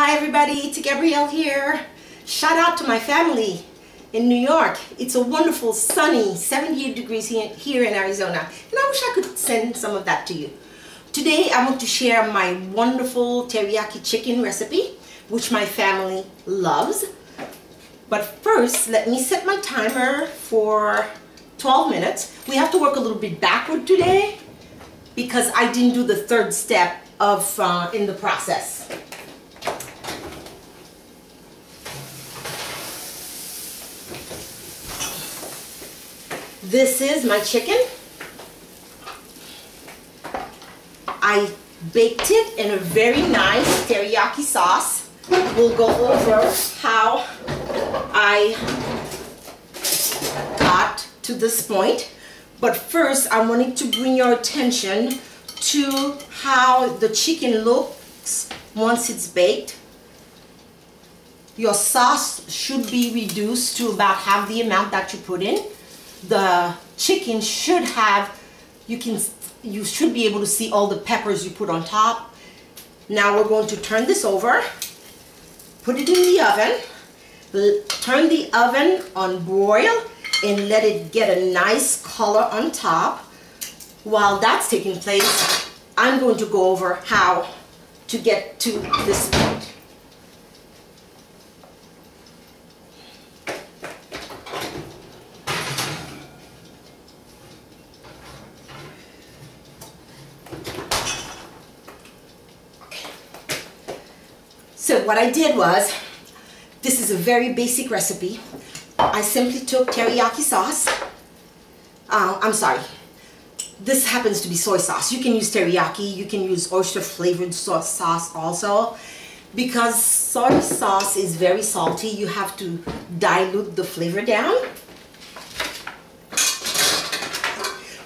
Hi everybody, it's Gabrielle here. Shout out to my family in New York. It's a wonderful sunny 78 degrees here in Arizona, and I wish I could send some of that to you. Today I want to share my wonderful teriyaki chicken recipe, which my family loves. But first, let me set my timer for 12 minutes. We have to work a little bit backward today because I didn't do the third step of in the process. This is my chicken. I baked it in a very nice teriyaki sauce. We'll go over how I got to this point. But first, I wanted to bring your attention to how the chicken looks once it's baked. Your sauce should be reduced to about half the amount that you put in. The chicken should have, you should be able to see all the peppers you put on top. Now we're going to turn this over, put it in the oven, turn the oven on broil, and let it get a nice color on top. While that's taking place, I'm going to go over how to get to this point. So what I did was, this is a very basic recipe. I simply took teriyaki sauce. I'm sorry. This happens to be soy sauce. You can use teriyaki. You can use oyster flavored sauce also. Because soy sauce is very salty, you have to dilute the flavor down.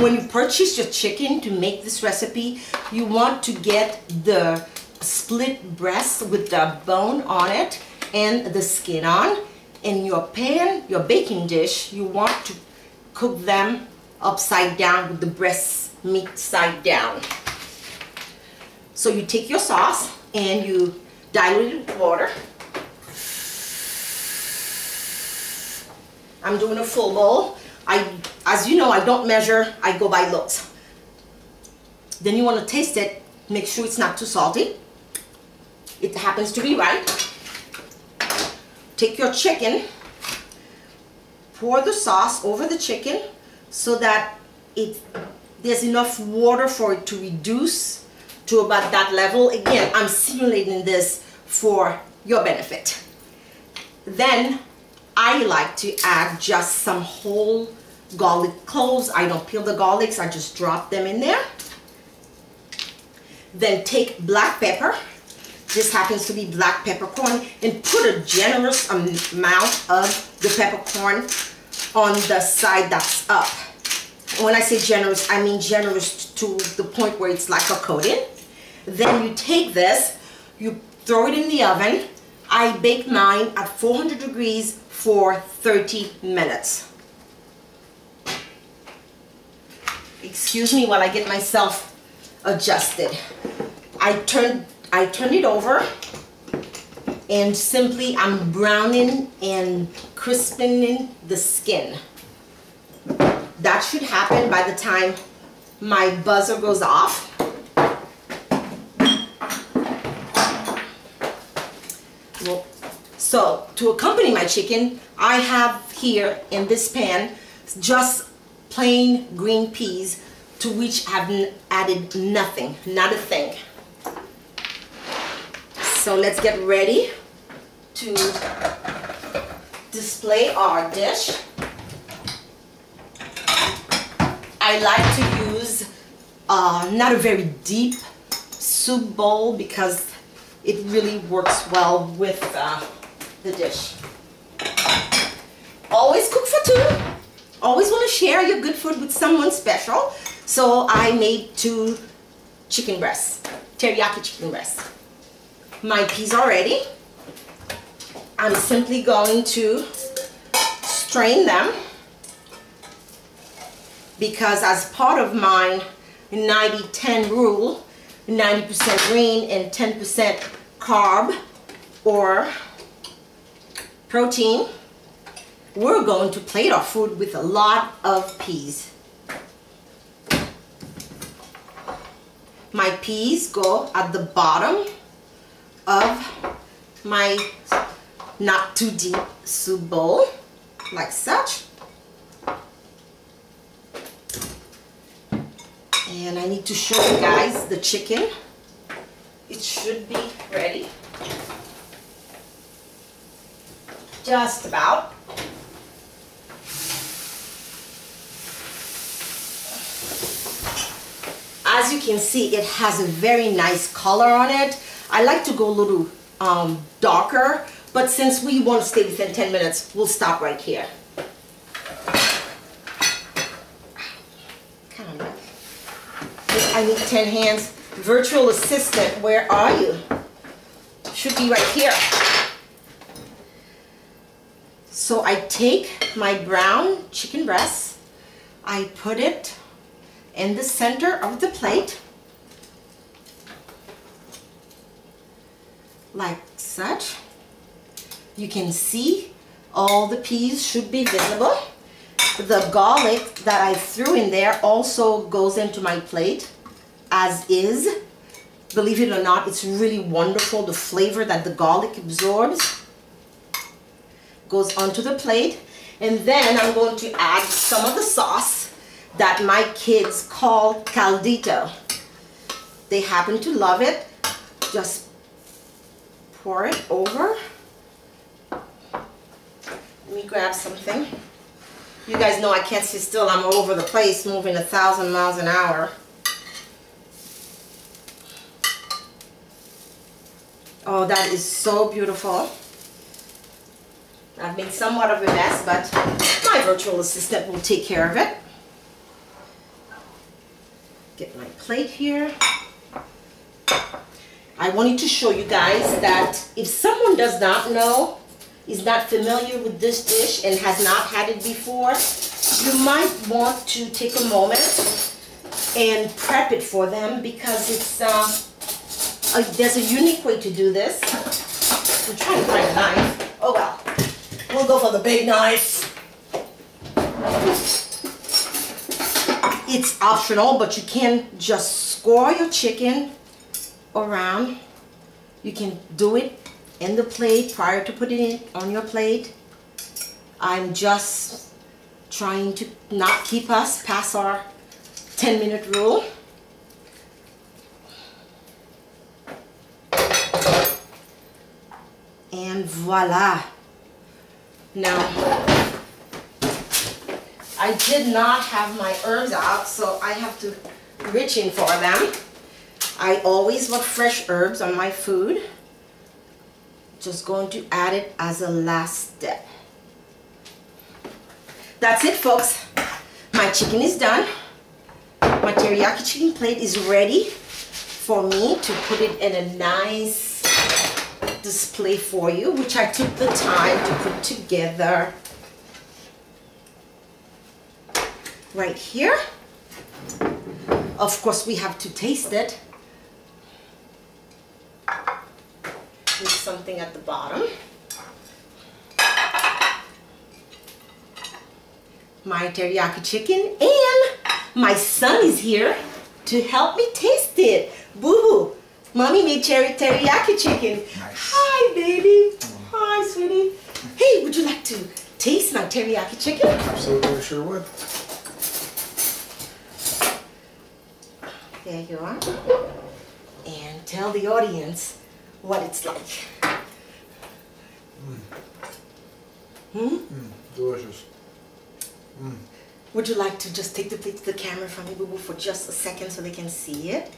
When you purchase your chicken to make this recipe, you want to get the split breast with the bone on it and the skin on. In your pan, your baking dish, you want to cook them upside down with the breast meat side down. So you take your sauce and you dilute it with water. I'm doing a full bowl. As you know, I don't measure, I go by looks. Then you want to taste it, make sure it's not too salty. It happens to be right. Take your chicken, pour the sauce over the chicken so that there's enough water for it to reduce to about that level. Again, I'm simulating this for your benefit. Then I like to add just some whole garlic cloves. I don't peel the garlics, I just drop them in there. Then take black pepper. This happens to be black peppercorn, and put a generous amount of the peppercorn on the side that's up. When I say generous, I mean generous to the point where it's like a coating. Then you take this, you throw it in the oven. I baked mine at 400 degrees for 30 minutes. Excuse me while I get myself adjusted. I turned it over, and simply I'm browning and crispening the skin. That should happen by the time my buzzer goes off. So to accompany my chicken, I have here in this pan just plain green peas, to which I've added nothing, not a thing. So let's get ready to display our dish. I like to use not a very deep soup bowl because it really works well with the dish. Always cook for two. Always want to share your good food with someone special. So I made 2 chicken breasts, teriyaki chicken breasts. My peas are ready. I'm simply going to strain them because as part of my 90-10 rule, 90% green and 10% carb, or protein, we're going to plate our food with a lot of peas. My peas go at the bottom of my not too deep soup bowl, like such. And I need to show you guys the chicken. It should be ready. Just about. As you can see, it has a very nice color on it. I like to go a little darker, but since we want to stay within 10 minutes, we'll stop right here. I need 10 hands. Virtual assistant, where are you? Should be right here. So I take my brown chicken breast, I put it in the center of the plate, like such. You can see all the peas should be visible. The garlic that I threw in there also goes into my plate as is. Believe it or not, it's really wonderful. The flavor that the garlic absorbs goes onto the plate. And then I'm going to add some of the sauce that my kids call caldito. They happen to love it. Just pour it over. Let me grab something. You guys know I can't sit still. I'm all over the place, moving 1,000 miles an hour. Oh, that is so beautiful. I've made somewhat of a mess, but my virtual assistant will take care of it. Get my plate here. I wanted to show you guys that if someone does not know, is not familiar with this dish and has not had it before, you might want to take a moment and prep it for them, because it's there's a unique way to do this. I'm trying to find a knife. Oh well, we'll go for the big knife. It's optional, but you can just score your chicken around. You can do it in the plate prior to putting it on your plate. I'm just trying to not keep us past our 10-minute rule. And voila. Now, I did not have my herbs out, so I have to reach in for them. I always want fresh herbs on my food. Just going to add it as a last step. That's it, folks. My chicken is done. My teriyaki chicken plate is ready for me to put it in a nice display for you, which I took the time to put together right here. Of course, we have to taste it with something at the bottom. My teriyaki chicken, and my son is here to help me taste it. Boo-hoo, mommy made teriyaki chicken. Nice. Hi, baby. Hi, sweetie. Hey, would you like to taste my teriyaki chicken? Absolutely, sure would. There you are. And tell the audience what it's like. Delicious. Would you like to just take the plate to the camera from me, Boo-boo, for just a second so they can see it?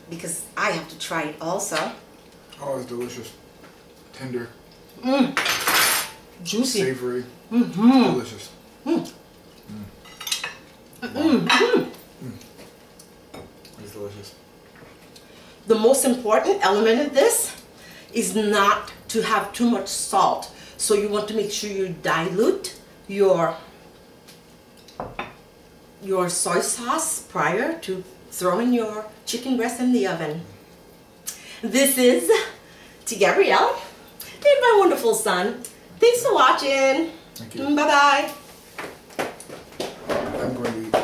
Because I have to try it also. Oh, it's delicious. Tender. Juicy. Savory. Delicious. It's delicious. The most important element of this is not to have too much salt. So you want to make sure you dilute your soy sauce prior to throwing your chicken breast in the oven. This is T. Gabrielle and my wonderful son. Thanks for watching. Thank you. Bye-bye. I'm going to eat.